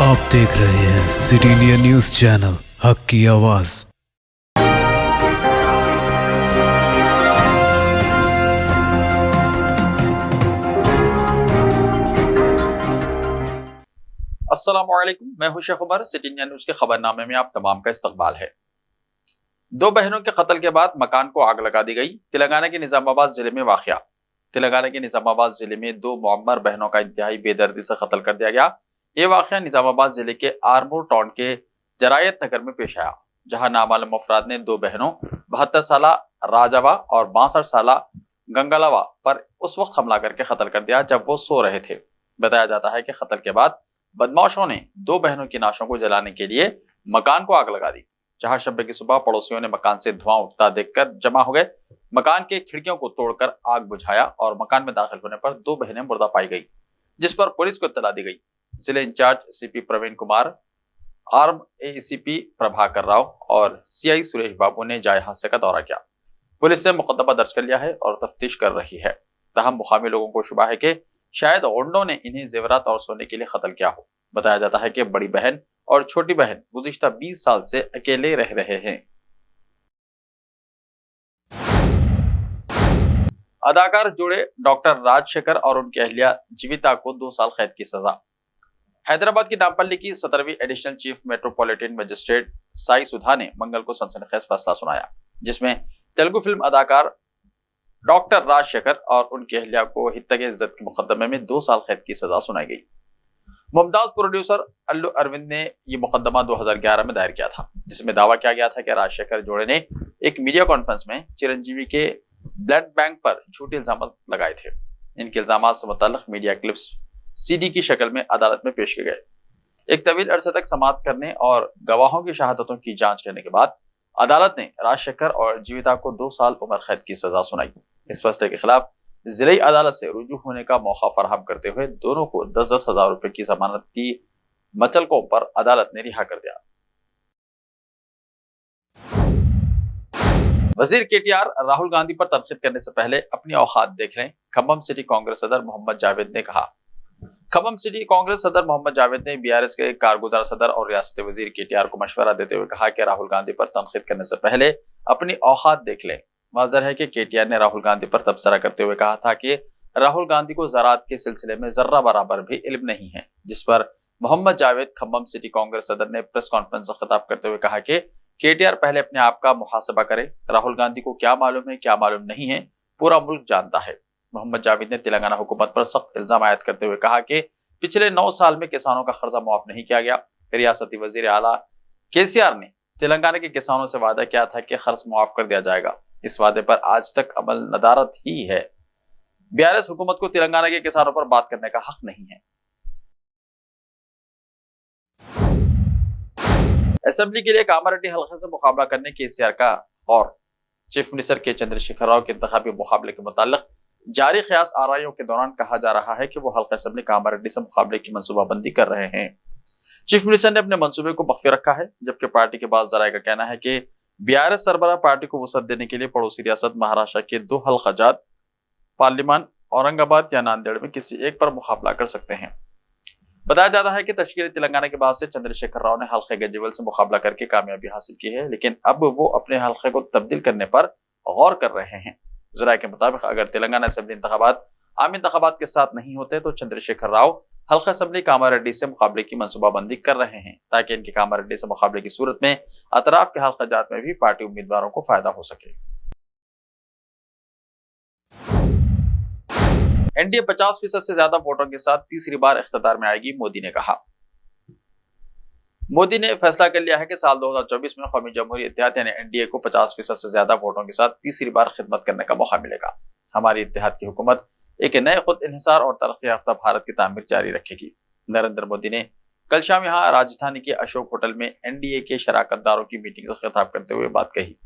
आप देख रहे हैं सिटी इंडिया न्यूज चैनल, हक की आवाज। अस्सलामुअलैकुम, मैं हूं शेख उमर। सिटी इंडिया न्यूज के खबरनामे में आप तमाम का इस्तकबाल है। दो बहनों के कत्ल के बाद मकान को आग लगा दी गई। तेलंगाना के निजामाबाद जिले में वाकया। तेलंगाना के निजामाबाद जिले में दो मुअम्मर बहनों का इंतहाई बेदर्दी से कत्ल कर दिया गया। ये वाकया निजामाबाद जिले के आरमूर टाउन के जरायत नगर में पेश आया, जहां नामालूम अफराद ने दो बहनों 72 साला राजावा और 62 साला गंगलावा पर उस वक्त हमला करके कत्ल कर दिया जब वो सो रहे थे। बताया जाता है कि कत्ल के बाद बदमाशों ने दो बहनों की लाशों को जलाने के लिए मकान को आग लगा दी, जहां शब की सुबह पड़ोसियों ने मकान से धुआं उठता देखकर जमा हो गए। मकान के खिड़कियों को तोड़कर आग बुझाया और मकान में दाखिल होने पर दो बहनें मुर्दा पाई गई, जिस पर पुलिस को इत्तला दी गई। जिले incharge CP Praveen Kumar, arm ACP Prabhakar Rao और सीआई सुरेश बाबू ने जाए हादसे का दौरा किया। पुलिस ने मुकदमा दर्ज कर लिया है और तफ्तीश कर रही है। तहम मुकामी लोगों को शुबा है कि शायद गुंडों ने इन्हें जेवरात और सोने के लिए कत्ल किया हो। बताया जाता है कि बड़ी बहन और छोटी बहन गुज़िश्ता 20 साल से अकेले रह रहे हैं। अदाकार जोड़े डॉक्टर राजशेखर और उनकी अहलिया जीविता को 2 साल कैद की सजा। हैदराबाद की नामपल्ली की 17वीं additional chief metropolitan magistrate Sai Sudha ने मंगल को सनसनीखेज फैसला सुनाया, जिसमें तेलुगु फिल्म अदाकार डॉक्टर राजशेखर और उनकी अहलिया को हित्ते इज्जत के मुकदमे में 2 साल कैद की सजा सुनाई गई। मुमताज प्रोड्यूसर अल्लू अरविंद ने यह मुकदमा 2011 में दायर किया था, जिसमें दावा किया गया था कि राजशेखर जोड़े ने एक मीडिया कॉन्फ्रेंस में चिरंजीवी के ब्लड बैंक पर झूठे इल्जाम लगाए थे। इनके इल्जाम से मुताल्लिक मीडिया क्लिप्स सीडी की शक्ल में अदालत में पेश किए गए। एक तवील अरसे तक समाअत करने और गवाहों की शहादतों की जांच करने के बाद अदालत ने राजशेखर और जीविता को 2 साल उम्र कैद की सजा सुनाई। इस फैसले के खिलाफ जिले अदालत से रुजू होने का मौका फराहम करते हुए दोनों को 10-10 हजार रुपए की जमानत की मचलकों पर अदालत ने रिहा कर दिया। वजीर केटीआर राहुल गांधी पर तनकीद करने से पहले अपनी औकात देख लें, खम्मम सिटी कांग्रेस सदर मोहम्मद जावेद ने कहा। खम्मम सिटी कांग्रेस सदर मोहम्मद जावेद ने बीआरएस के कारगुजार सदर और रियासती वजीर केटीआर को मशवरा देते हुए कहा कि राहुल गांधी पर तनकीद करने से पहले अपनी औकात देख लें। वाज़ेह है कि केटीआर ने राहुल गांधी पर तबसरा करते हुए कहा था कि राहुल गांधी को ज़राअत के सिलसिले में जर्रा बराबर भी इल्म नहीं है, जिस पर मोहम्मद जावेद खम्मम सिटी कांग्रेस सदर ने प्रेस कॉन्फ्रेंस से खिताब करते हुए कहा कि केटीआर पहले अपने आप का मुहासबा करे। राहुल गांधी को क्या मालूम है, क्या मालूम नहीं है, पूरा मुल्क जानता है। मोहम्मद जावेद ने तेलंगाना हुकूमत पर सख्त इल्जाम आयद करते हुए कहा कि पिछले 9 साल में किसानों का कर्जा मुआफ नहीं किया गया। रियासती वजीर आला केसीआर ने तेलंगाना के किसानों से वादा किया था कि कर्ज मुआफ कर दिया जाएगा। इस वादे पर आज तक अमल नदारत ही है। बीआरएस हुकूमत को तेलंगाना के किसानों पर बात करने का हक नहीं है। असेंबली के लिए कामारेड्डी हल्के से मुकाबला करने केसीआर का और चीफ मिनिस्टर के चंद्रशेखर राव के इंतखाबी मुकाबले के मुताल्लिक जारी क़यास आराइयों के दौरान कहा जा रहा है कि वो हल्का असेंबली कामारेड्डी से मुकाबले की मनसूबाबंदी कर रहे हैं। चीफ मिनिस्टर ने अपने मंसूबे को मख्फी रखा है, जबकि पार्टी के बाद जराये का कहना है कि बीआरएस सरबराह पार्टी को वसअत देने के लिए पड़ोसी रियासत महाराष्ट्र के 2 हल्काजात पार्लिमान औरंगाबाद या नांदेड़ में किसी एक पर मुकाबला कर सकते हैं। बताया जाता है कि तश्कील तेलंगाना के बाद से चंद्रशेखर राव ने हल्के गजबल से मुकाबला करके कामयाबी हासिल की है, लेकिन अब वो अपने हल्के को तब्दील करने पर गौर कर रहे हैं। जराये के मुताबिक अगर तेलंगाना असेंबली इंतखाबात आम इंतखाबात के साथ नहीं होते तो चंद्रशेखर राव हल्का असेंबली कामारेड्डी से मुकाबले की मनसूबाबंदी कर रहे हैं, ताकि इनके कामारेड्डी से मुकाबले की सूरत में अतराफ के हल्का जात में भी पार्टी उम्मीदवारों को फायदा हो सके। एनडीए 50% से ज्यादा वोटों के साथ तीसरी बार इख्तियार में आएगी, मोदी ने कहा। मोदी ने फैसला कर लिया है कि साल 2024 में कौमी जमहूरी इत्तेहाद यानी एनडीए को 50% से ज्यादा वोटों के साथ तीसरी बार खिदमत करने का मौका मिलेगा। हमारी इत्तेहाद की हुकूमत एक नए खुद इन्हिसार और तरक्की याफ्ता भारत की तामीर जारी रखेगी। नरेंद्र मोदी ने कल शाम यहाँ राजधानी के अशोक होटल में एनडीए के शराकतदारों की मीटिंग से खिताब करते हुए बात कही।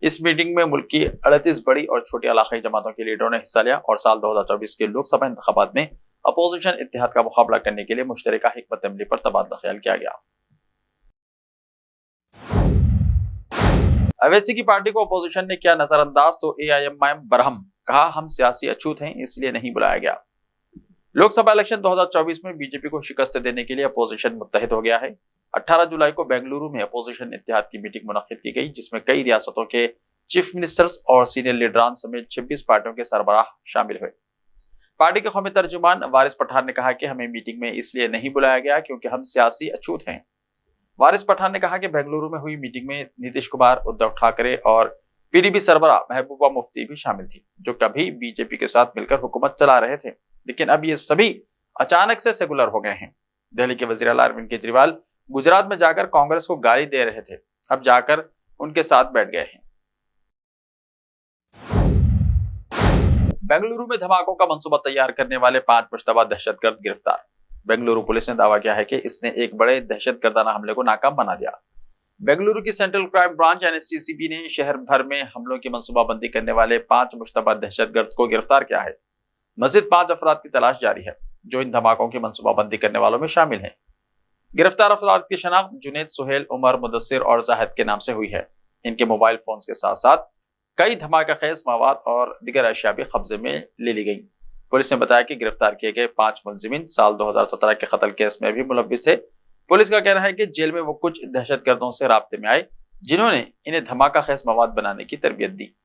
इस मीटिंग में मुल्क की 38 बड़ी और छोटी इलाकाई जमातों के लीडरों ने हिस्सा लिया और साल 2024 के लोकसभा इंतखाबात में अपोजिशन इत्तेहाद का मुकाबला करने के लिए मुश्तरका हिकमत अमली पर तबादला ख्याल किया गया। अवैसी की पार्टी को अपोजिशन ने किया नजरअंदाज तो एआईएमआईएम बरहम, कहा हम सियासी अछूत हैं इसलिए नहीं बुलाया गया। लोकसभा इलेक्शन 2024 में बीजेपी को शिकस्त देने के लिए अपोजिशन मुत्तहिद हो गया है। 18 जुलाई को बेंगलुरु में अपोजिशन इत्तेहाद की मीटिंग मुनक्किद की गई, जिसमें कई रियासतों के चीफ मिनिस्टर्स और सीनियर लीडरान समेत 26 पार्टियों के सरबराह शामिल हुए। पार्टी के कौमी तर्जुमान वारिस पठान ने कहा कि हमें मीटिंग में इसलिए नहीं बुलाया गया क्योंकि हम सियासी अछूत हैं। वारिस पठान ने कहा कि बेंगलुरु में हुई मीटिंग में नीतीश कुमार, उद्धव ठाकरे और पीडीपी सरबराह महबूबा मुफ्ती भी शामिल थी, जो कभी बीजेपी के साथ मिलकर हुकूमत चला रहे थे, लेकिन अब ये सभी अचानक से सेकुलर हो गए हैं। दिल्ली के वजीर आला अरविंद केजरीवाल गुजरात में जाकर कांग्रेस को गाली दे रहे थे, अब जाकर उनके साथ बैठ गए हैं। बेंगलुरु में धमाकों का मंसूबा तैयार करने वाले 5 मुश्तबा दहशतगर्द गिरफ्तार। बेंगलुरु पुलिस ने दावा किया है कि इसने एक बड़े दहशतगर्दाना हमले को नाकाम बना दिया। बेंगलुरु की सेंट्रल क्राइम ब्रांच यानी सीसीबी ने शहर भर में हमलों की मंसूबाबंदी करने वाले 5 मुश्तबा दहशतगर्द को गिरफ्तार किया है। मजीद 5 अफराद की तलाश जारी है जो इन धमाकों की मंसूबाबंदी करने वालों में शामिल हैं। गिरफ्तार अफराद की शनाख्त जुनैद, सुहेल, उमर, मुदस्सिर और जाहिद के नाम से हुई है। इनके मोबाइल फोन के साथ साथ कई धमाका खेज मवाद और दिगर अशिया भी कब्जे में ले ली गई। पुलिस ने बताया कि गिरफ्तार किए गए 5 मुलजिमीन साल 2017 के कत्ल केस में भी मुलव्विस थे। पुलिस का कहना है कि जेल में वो कुछ दहशतगर्दों से राब्ते में आए जिन्होंने इन्हें धमाका खेज मवाद बनाने की तरबियत दी।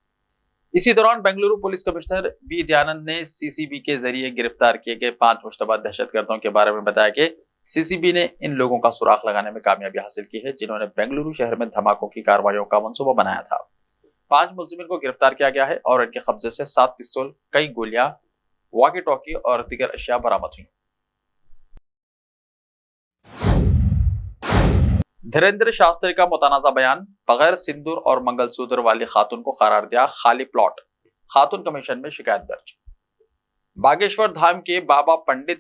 इसी दौरान Bengaluru police commissioner B Dayanand ने सीसीबी के जरिए गिरफ्तार किए गए 5 मुश्तबा दहशतगर्दों के बारे में बताया कि सीसीबी ने इन लोगों का सुराग लगाने में कामयाबी हासिल की है जिन्होंने बेंगलुरु शहर में धमाकों की कार्रवाइयों का मंसूबा बनाया था। 5 मुलजिमीन को गिरफ्तार किया गया है और इनके कब्जे से 7 पिस्तौल, कई गोलियां, वॉकी टॉकी और दिगर अशिया बरामद हुई। धीरेन्द्र शास्त्री का मुतनाज़ा बयान, बगैर सिंदूर और मंगलसूत्र वाली खातून को करार दिया खाली प्लॉट, खातून कमीशन में शिकायत दर्ज। बागेश्वर धाम के बाबा पंडित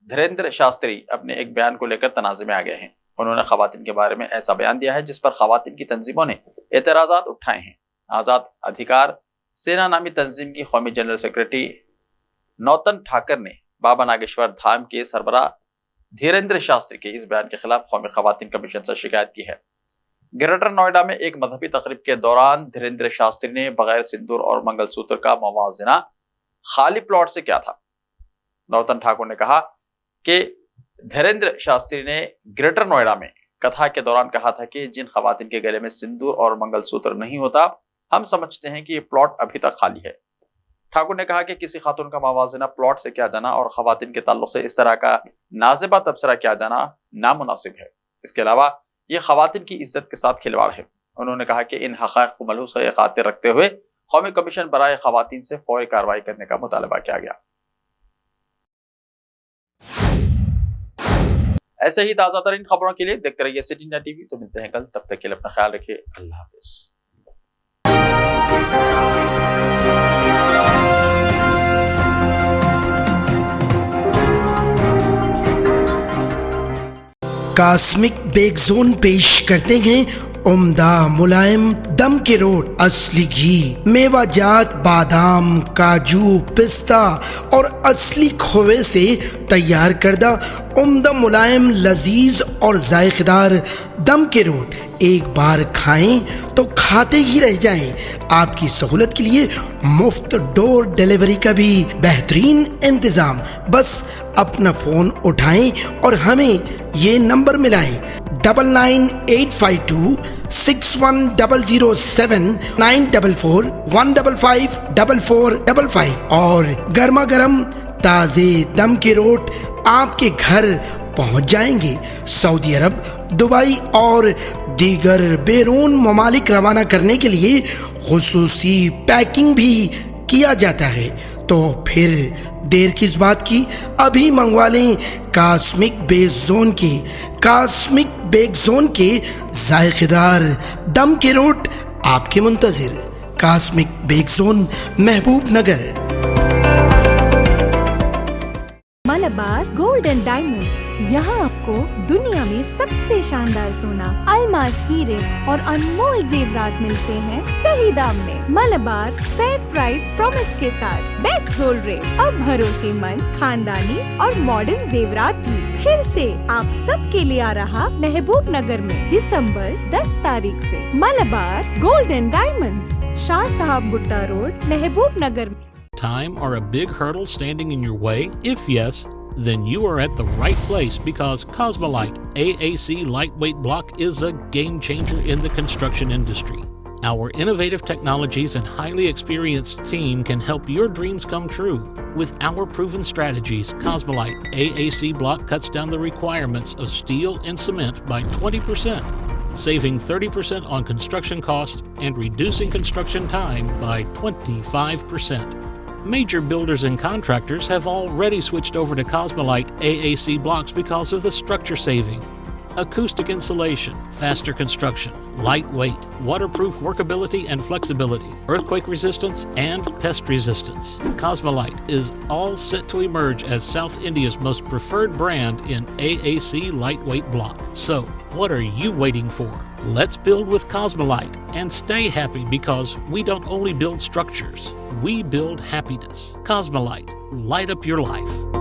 धीरेन्द्र शास्त्री अपने एक बयान को लेकर तनाज़े में आ गए हैं। उन्होंने खवातीन के बारे में ऐसा बयान दिया है जिस पर खवातीन की तंजीमों ने एतराज़ात उठाए हैं। आजाद अधिकार सेना नामी तंजीम की कौमी जनरल सेक्रेटरी नौतन ठाकर ने बाबा नागेश्वर धाम के सरबराह धीरेन्द्र शास्त्री के इस बयान के खिलाफ कौमी खवातीन कमीशन से शिकायत की है। ग्रेटर नोएडा में एक मजहबी तकरीब के दौरान धीरेन्द्र शास्त्री ने बगैर सिंदूर और मंगलसूत्र का मवाजना खाली प्लॉट से किया था। नौतन ठाकुर ने कहा कि धीरेन्द्र शास्त्री ने ग्रेटर नोएडा में कथा के दौरान कहा था कि जिन खवातीन के गले में सिंदूर और मंगलसूत्र नहीं होता, हम समझते हैं कि ये प्लॉट अभी तक खाली है। ठाकुर ने कहा कि किसी खातून का मवाजना प्लॉट से किया जाना और खवातीन के ताल्लुक से इस तरह का नाज़िबा तबसरा किया जाना नामुनासिब है। इसके अलावा ये खवातीन की इज्जत के साथ खिलवाड़ है। उन्होंने कहा कि इन हक़ाइक़ को मलहूज़ खातिर रखते हुए कौमी कमीशन बराए खवातीन से फौरी कार्रवाई करने का मुतालबा किया गया। ऐसे ही ताज़ा तरीन खबरों के लिए देखते रहिए सिटी इंडिया टीवी। तो मिलते हैं कल, तब तक के लिए अपना ख्याल रखिए। अल्लाह हाफ़िज़। कास्मिक बेक जोन पेश करते हैं उम्दा मुलायम दम के रोट, असली घी, मेवाजात, बादाम, काजू, पिस्ता और असली खोवे से तैयार करदा उम्दा मुलायम लजीज और जायकेदार दम के रोट एक बार खाएं तो खाते ही रह जाएं। आपकी सहूलत के लिए मुफ्त डोर डिलीवरी का भी बेहतरीन इंतजाम। बस अपना फोन उठाएं और हमें ये नंबर मिलाएं 9985261007 944155455 और गर्मा गर्म ताज़े दम के रोट आपके घर पहुंच जाएंगे। सऊदी अरब, दुबई और दीगर बैरून ममालिक रवाना करने के लिए खुसूसी पैकिंग भी किया जाता है। तो फिर देर किस बात की, अभी मंगवा लें कास्मिक बेक जोन के जायकेदार दम के रोट आपके मुंतजिर। कास्मिक bake zone, Mehboob Nagar. Malabar gold and diamonds, यहाँ आपको दुनिया में सबसे शानदार सोना, अलमास हीरे और अनमोल जेवरात मिलते हैं सही दाम में। मलबार फेयर प्राइस प्रॉमिस के साथ बेस्ट गोल्ड रेट, अब भरोसेमंद, खानदानी और मॉडर्न जेवरात भी फिर से आप सब के लिए आ रहा महबूब नगर में दिसंबर 10 तारीख से। Malabar gold and diamonds, Shah साहब भुट्टा रोड, महबूब नगर में। time are a big hurdle standing in your way? If yes, then you are at the right place because Cosmolite AAC lightweight block is a game changer in the construction industry. Our innovative technologies and highly experienced team can help your dreams come true. With our proven strategies, Cosmolite AAC block cuts down the requirements of steel and cement by 20%, saving 30% on construction costs and reducing construction time by 25%. Major builders and contractors have already switched over to Cosmolite AAC blocks because of the structure saving. Acoustic insulation, faster construction, lightweight, waterproof workability and flexibility, earthquake resistance, and pest resistance. Cosmolite is all set to emerge as South India's most preferred brand in AAC lightweight block. So, what are you waiting for? Let's build with Cosmolite and stay happy because we don't only build structures, we build happiness. Cosmolite, light up your life.